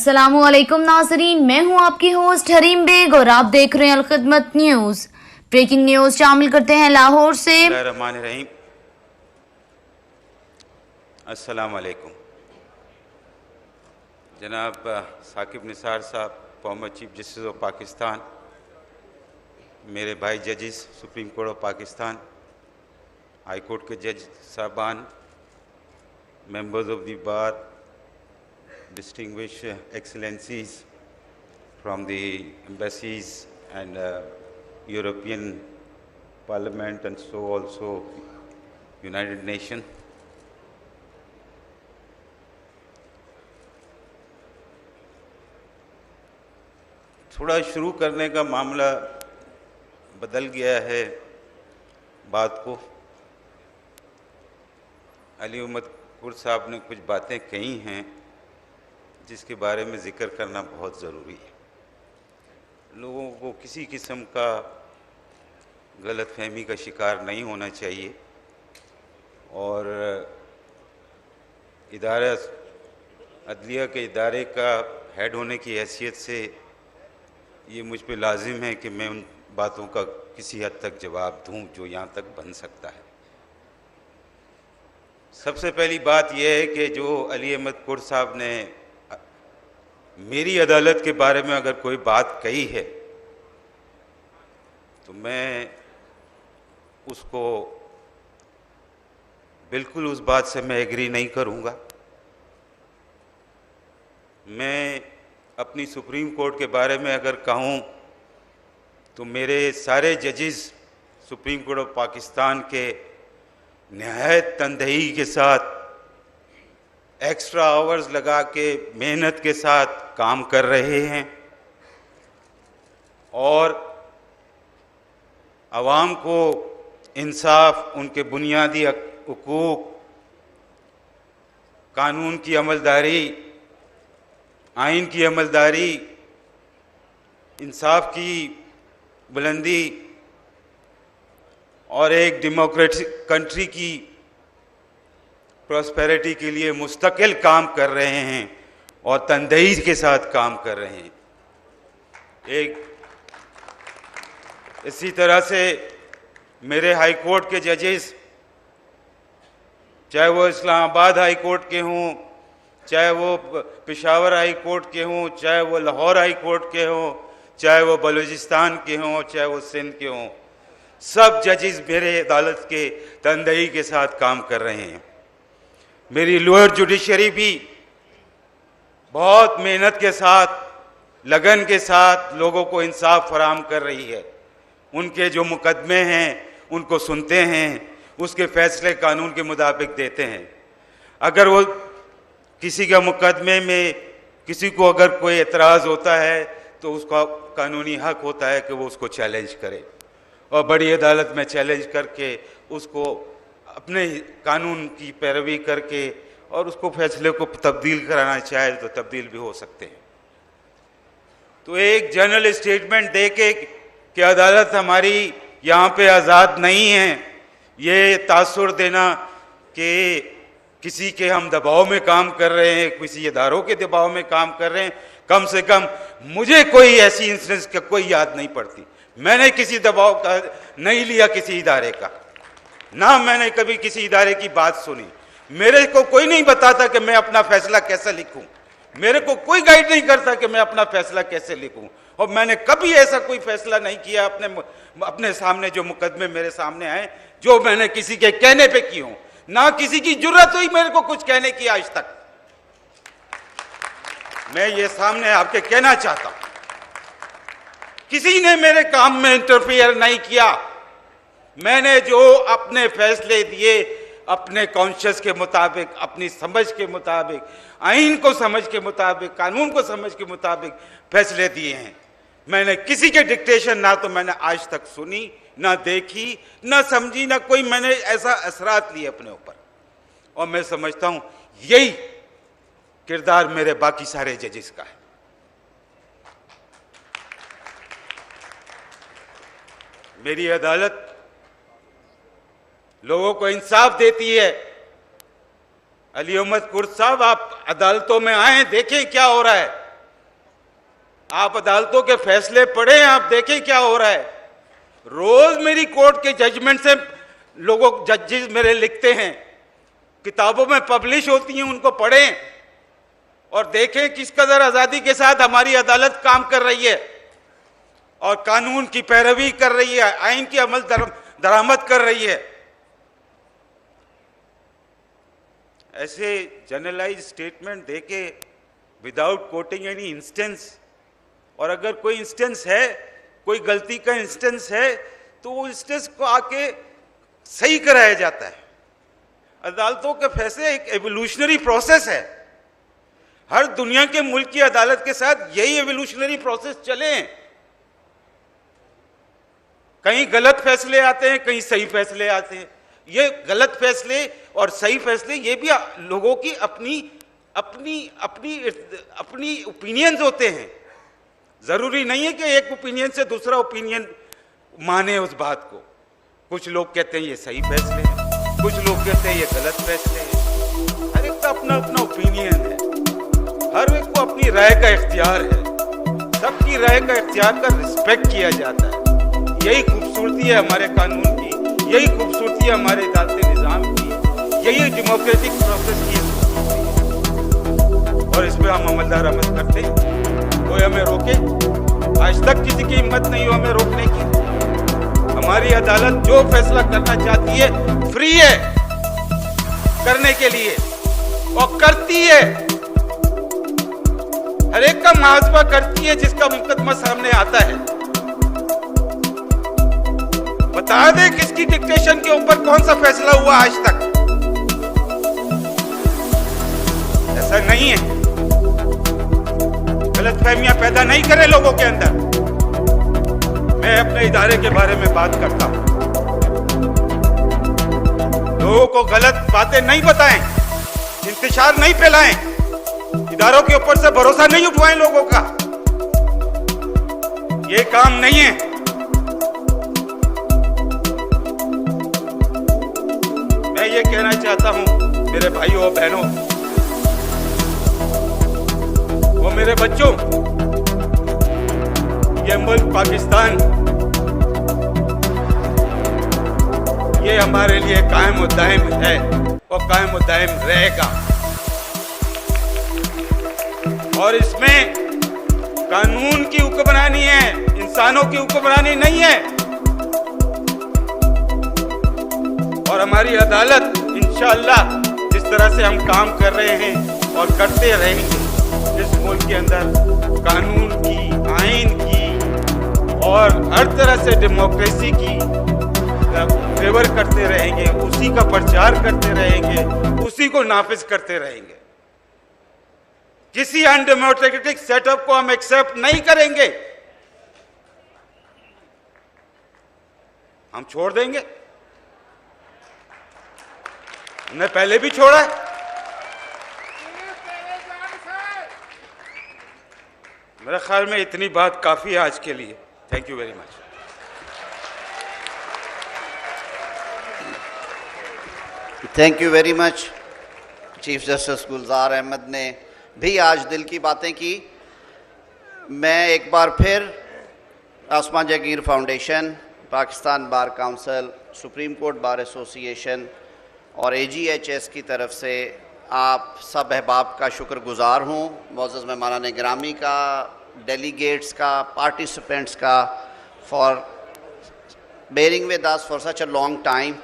अस्सलामुअलैकुम नाज़रीन, मैं हूं आपकी होस्ट हरीम बेग और आप देख रहे हैं अलखिदमत न्यूज़। ब्रेकिंग न्यूज़ शामिल करते हैं लाहौर से। बिस्मिल्लाहिर्रहमानिर्रहीम। अस्सलामुअलैकुम। जनाब साकिब निसार साहब, former chief justice of Pakistan, मेरे भाई जजेस supreme court of Pakistan, high court के जज साहबान, members of the bar, distinguished excellencies from the embassies and European Parliament and so also United Nations. थोड़ा शुरू करने का मामला बदल गया है बात को। अली उम्मद कुर साहब ने कुछ बातें कही हैं जिसके बारे में ज़िक्र करना बहुत ज़रूरी है। लोगों को किसी किस्म का गलतफहमी का शिकार नहीं होना चाहिए और इदारा अदलिया के इदारे का हेड होने की हैसियत से ये मुझ पे लाजिम है कि मैं उन बातों का किसी हद तक जवाब दूं जो यहाँ तक बन सकता है। सबसे पहली बात यह है कि जो अली अहमद कुर साहब ने मेरी अदालत के बारे में अगर कोई बात कही है तो मैं उसको बिल्कुल उस बात से मैं एग्री नहीं करूँगा। मैं अपनी सुप्रीम कोर्ट के बारे में अगर कहूँ तो मेरे सारे जजेस सुप्रीम कोर्ट ऑफ पाकिस्तान के निहायत तनदेही के साथ एक्स्ट्रा आवर्स लगा के मेहनत के साथ काम कर रहे हैं और आवाम को इंसाफ, उनके बुनियादी हुकूक, कानून की अमलदारी, आइन की अमलदारी, इंसाफ की बुलंदी और एक डेमोक्रेटिक कंट्री की प्रॉस्पेरिटी के लिए मुस्तकिल काम कर रहे हैं और तनदेही के साथ काम कर रहे हैं। इसी तरह से मेरे हाई कोर्ट के जजेस, चाहे वो इस्लामाबाद हाई कोर्ट के हों, चाहे वो पेशावर हाई कोर्ट के हों, चाहे वो लाहौर हाई कोर्ट के हों, चाहे वो बलूचिस्तान के हों, चाहे वो सिंध के हों, सब जजेस मेरे अदालत के तनदेही के साथ काम कर रहे हैं। मेरी लोअर जुडिशरी भी बहुत मेहनत के साथ, लगन के साथ लोगों को इंसाफ फराहम कर रही है। उनके जो मुकदमे हैं उनको सुनते हैं, उसके फैसले कानून के मुताबिक देते हैं। अगर वो किसी के मुकदमे में किसी को अगर कोई एतराज़ होता है तो उसका कानूनी हक होता है कि वो उसको चैलेंज करे और बड़ी अदालत में चैलेंज करके उसको अपने कानून की पैरवी करके और उसको फैसले को तब्दील कराना चाहे तो तब्दील भी हो सकते हैं। तो एक जनरल स्टेटमेंट दे के कि अदालत हमारी यहाँ पे आज़ाद नहीं है, ये तासुर देना कि किसी के हम दबाव में काम कर रहे हैं, किसी इदारों के दबाव में काम कर रहे हैं, कम से कम मुझे कोई ऐसी इंसिडेंस का कोई याद नहीं पड़ती। मैंने किसी दबाव का नहीं लिया किसी इदारे का, ना मैंने कभी किसी इदारे की बात सुनी। मेरे को कोई नहीं बताता कि मैं अपना फैसला कैसे लिखूं, मेरे को कोई गाइड नहीं करता कि मैं अपना फैसला कैसे लिखूं और मैंने कभी ऐसा कोई फैसला नहीं किया अपने सामने जो मुकदमे मेरे सामने आए जो मैंने किसी के कहने पे की हूं, ना किसी की जुर्रत हुई मेरे को कुछ कहने की आज तक। मैं ये सामने आपके कहना चाहता हूं, किसी ने मेरे काम में इंटरफियर नहीं किया। मैंने जो अपने फैसले दिए अपने कॉन्शियस के मुताबिक, अपनी समझ के मुताबिक, आइन को समझ के मुताबिक, कानून को समझ के मुताबिक फैसले दिए हैं। मैंने किसी के डिक्टेशन ना तो मैंने आज तक सुनी, ना देखी, ना समझी, ना कोई मैंने ऐसा असरात लिए अपने ऊपर। और मैं समझता हूं यही किरदार मेरे बाकी सारे जजेस का है। मेरी अदालत लोगों को इंसाफ देती है। अली अहमद कुर साहब, आप अदालतों में आए, देखें क्या हो रहा है। आप अदालतों के फैसले पढ़ें, आप देखें क्या हो रहा है। रोज मेरी कोर्ट के जजमेंट से लोगों जजेस मेरे लिखते हैं, किताबों में पब्लिश होती हैं, उनको पढ़ें और देखें किस कदर आजादी के साथ हमारी अदालत काम कर रही है और कानून की पैरवी कर रही है, आइन की अमल दरामद कर रही है। ऐसे जनरलाइज स्टेटमेंट देके विदाउट कोटिंग एनी इंस्टेंस, और अगर कोई इंस्टेंस है, कोई गलती का इंस्टेंस है, तो वो इंस्टेंस को आके सही कराया जाता है। अदालतों के फैसले एक एवोल्यूशनरी प्रोसेस है। हर दुनिया के मुल्क की अदालत के साथ यही एवोल्यूशनरी प्रोसेस चले हैं। कहीं गलत फैसले आते हैं, कहीं सही फैसले आते हैं। ये गलत फैसले और सही फैसले ये भी लोगों की अपनी अपनी अपनी अपनी ओपिनियंस होते हैं। जरूरी नहीं है कि एक ओपिनियन से दूसरा ओपिनियन माने उस बात को। कुछ लोग कहते हैं ये सही फैसले हैं, कुछ लोग कहते हैं ये गलत फैसले हैं। हर एक का अपना अपना ओपिनियन है, हर एक को अपनी राय का इख्तियार है। सबकी राय का इख्तियार का रिस्पेक्ट किया जाता है। यही खूबसूरती है हमारे कानून की, यही खूबसूरती है हमारे अदालती निज़ाम की, यही डेमोक्रेटिक प्रोसेस की और इस पर हम अमलदार अमल करते हैं। कोई हमें रोके, आज तक किसी की हिम्मत नहीं हो हमें रोकने की। हमारी अदालत जो फैसला करना चाहती है फ्री है करने के लिए और करती है। हर एक का मुआवजा करती है जिसका मुकदमा सामने आता है। बता दे किसकी डिक्टेशन के ऊपर कौन सा फैसला हुआ आज तक। ऐसा नहीं है, गलतफहमियां पैदा नहीं करें लोगों के अंदर। मैं अपने इदारे के बारे में बात करता हूं, लोगों को गलत बातें नहीं बताएं, इंतशार नहीं फैलाएं, इदारों के ऊपर से भरोसा नहीं उठवाएं लोगों का। ये काम नहीं है। मैं ये कहना चाहता हूं मेरे भाइयों और बहनों, वो मेरे बच्चों, ये मुल्क पाकिस्तान, ये हमारे लिए कायम और दायम है और कायम और दायम रहेगा। और इसमें कानून की हुक्मरानी है, इंसानों की हुक्मरानी नहीं है। और हमारी अदालत इंशाअल्लाह जिस तरह से हम काम कर रहे हैं और करते रहेंगे, इस मुल्क के अंदर कानून की, आइन की और हर तरह से डेमोक्रेसी की फेवर करते रहेंगे, उसी का प्रचार करते रहेंगे, उसी को नाफिज करते रहेंगे। किसी अनडेमोक्रेटिक सेटअप को हम एक्सेप्ट नहीं करेंगे। हम छोड़ देंगे, हमने पहले भी छोड़ा है। मेरे ख्याल में इतनी बात काफी है आज के लिए। Thank you very much. Thank you very much. Chief justice Gulzar Ahmed ने भी आज दिल की बातें की। मैं एक बार फिर Asma Jahangir foundation, Pakistan bar council, supreme court bar association और AGHS की तरफ से आप सब अहबाब का शुक्रगुजार हूँ। मोअज़्ज़ज़ मेहमानान गिरामी का, डेलीगेट्स का, पार्टिसिपेंट्स का, for bearing with us for such a long time.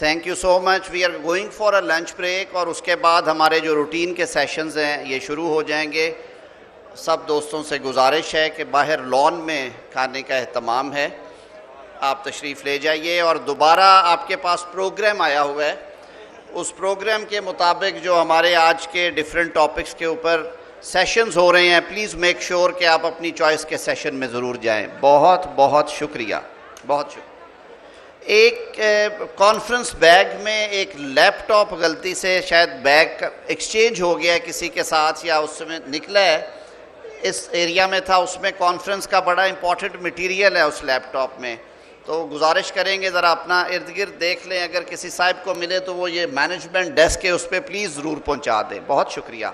Thank you so much. We are going for a lunch break और उसके बाद हमारे जो रूटीन के सेशंस हैं ये शुरू हो जाएंगे। सब दोस्तों से गुजारिश है कि बाहर लॉन में खाने का एहतमाम है, आप तशरीफ़ ले जाइए। और दोबारा आपके पास प्रोग्राम आया हुआ है, उस प्रोग्राम के मुताबिक जो हमारे आज के डिफरेंट टॉपिक्स के ऊपर सेशंस हो रहे हैं, प्लीज़ मेक श्योर कि आप अपनी चॉइस के सेशन में ज़रूर जाएं। बहुत बहुत शुक्रिया, बहुत शुक्रिया। एक कॉन्फ्रेंस बैग में एक लैपटॉप गलती से शायद बैग एक्सचेंज हो गया है किसी के साथ या उसमें निकला है, इस एरिया में था, उसमें कॉन्फ्रेंस का बड़ा इंपॉर्टेंट मटेरियल है उस लैपटॉप में। तो गुजारिश करेंगे ज़रा अपना इर्द गिर्द देख लें, अगर किसी साहिब को मिले तो वो ये मैनेजमेंट डेस्क है उस पर प्लीज़ ज़रूर पहुँचा दें। बहुत शुक्रिया।